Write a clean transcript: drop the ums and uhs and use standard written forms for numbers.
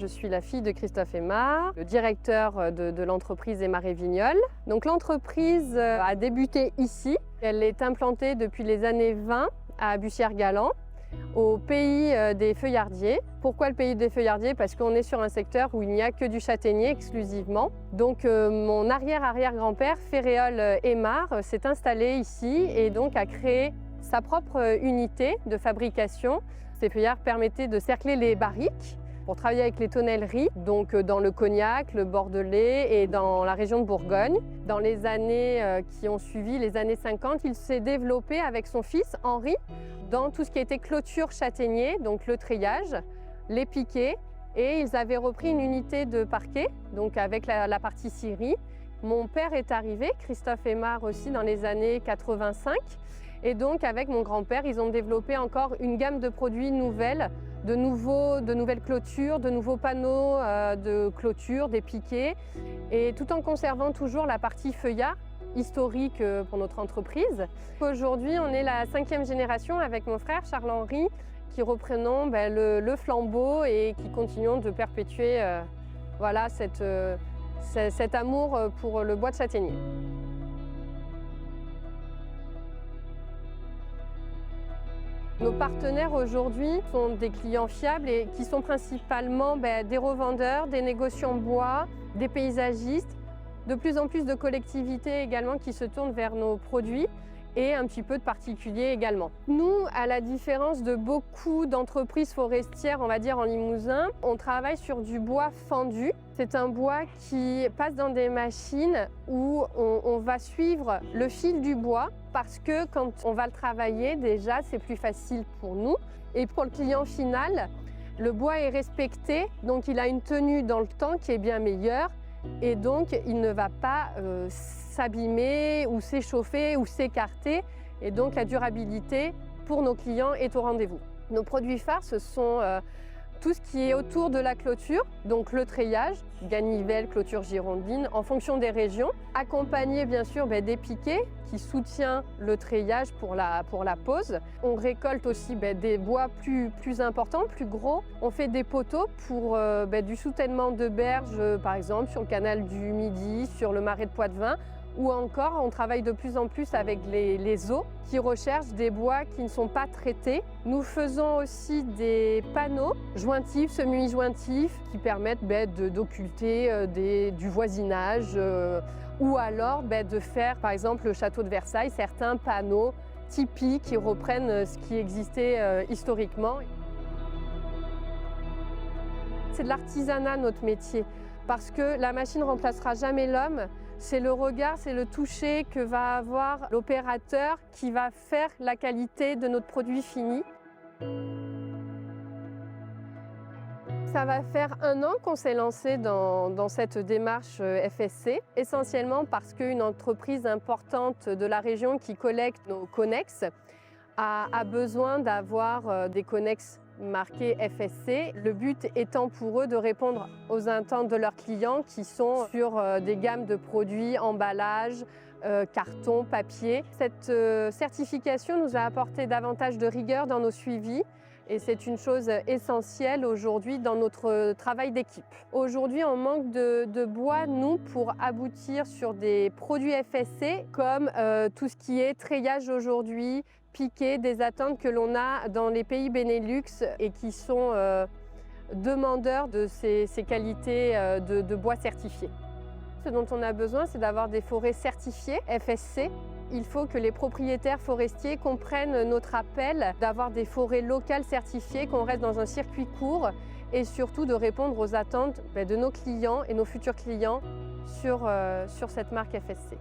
Je suis la fille de Christophe Aymar, le directeur de l'entreprise Aymar & Vignoles. Donc l'entreprise a débuté ici. Elle est implantée depuis les années 20 à Bussière-Galant, au pays des feuillardiers. Pourquoi le pays des feuillardiers? Parce qu'on est sur un secteur où il n'y a que du châtaignier exclusivement. Donc mon arrière-arrière-grand-père, Féréol Aymar, s'est installé ici et donc a créé sa propre unité de fabrication. Ces feuillards permettaient de cercler les barriques pour travailler avec les tonnelleries, donc dans le Cognac, le Bordelais et dans la région de Bourgogne. Dans les années qui ont suivi, les années 50, il s'est développé avec son fils Henri dans tout ce qui était clôture châtaignier, donc le treillage, les piquets, et ils avaient repris une unité de parquet, donc avec la partie scierie. Mon père est arrivé, Christophe Aymar aussi, dans les années 85. Et donc, avec mon grand-père, ils ont développé encore une gamme de produits nouvelles, de nouvelles clôtures, de nouveaux panneaux de clôture, des piquets, et tout en conservant toujours la partie feuillard historique pour notre entreprise. Aujourd'hui, on est la 5e génération avec mon frère Charles-Henri, qui reprenons le flambeau et qui continuons de perpétuer voilà, cet amour pour le bois de châtaignier. Nos partenaires aujourd'hui sont des clients fiables et qui sont principalement des revendeurs, des négociants bois, des paysagistes, de plus en plus de collectivités également qui se tournent vers nos produits et un petit peu de particuliers également. Nous, à la différence de beaucoup d'entreprises forestières, on va dire en Limousin, on travaille sur du bois fendu. C'est un bois qui passe dans des machines où on va suivre le fil du bois parce que quand on va le travailler, déjà, c'est plus facile pour nous. Et pour le client final, le bois est respecté, donc il a une tenue dans le temps qui est bien meilleure. Et donc, il ne va pas s'abîmer ou s'échauffer ou s'écarter. Et donc, la durabilité pour nos clients est au rendez-vous. Nos produits phares, ce sont tout ce qui est autour de la clôture, donc le treillage, ganivelle, clôture girondine, en fonction des régions, accompagné bien sûr des piquets qui soutient le treillage pour la pose. On récolte aussi des bois plus importants, plus gros. On fait des poteaux pour du soutènement de berges, par exemple sur le canal du Midi, sur le marais de Poitevin, ou encore on travaille de plus en plus avec les eaux qui recherchent des bois qui ne sont pas traités. Nous faisons aussi des panneaux jointifs, semi-jointifs qui permettent d'occulter du voisinage ou alors de faire par exemple le château de Versailles, certains panneaux typiques qui reprennent ce qui existait historiquement. C'est de l'artisanat notre métier parce que la machine ne remplacera jamais l'homme. C'est le regard, c'est le toucher que va avoir l'opérateur qui va faire la qualité de notre produit fini. Ça va faire 1 an qu'on s'est lancé dans cette démarche FSC, essentiellement parce qu'une entreprise importante de la région qui collecte nos Connex a besoin d'avoir des Connex marqués FSC. Le but étant pour eux de répondre aux attentes de leurs clients qui sont sur des gammes de produits, emballages, carton, papier. Cette certification nous a apporté davantage de rigueur dans nos suivis. Et c'est une chose essentielle aujourd'hui dans notre travail d'équipe. Aujourd'hui, on manque de bois, nous, pour aboutir sur des produits FSC, comme tout ce qui est treillage aujourd'hui, piqué, des attentes que l'on a dans les pays Benelux et qui sont demandeurs de ces qualités de bois certifiés. Ce dont on a besoin, c'est d'avoir des forêts certifiées FSC. Il faut que les propriétaires forestiers comprennent notre appel d'avoir des forêts locales certifiées, qu'on reste dans un circuit court et surtout de répondre aux attentes de nos clients et nos futurs clients sur cette marque FSC.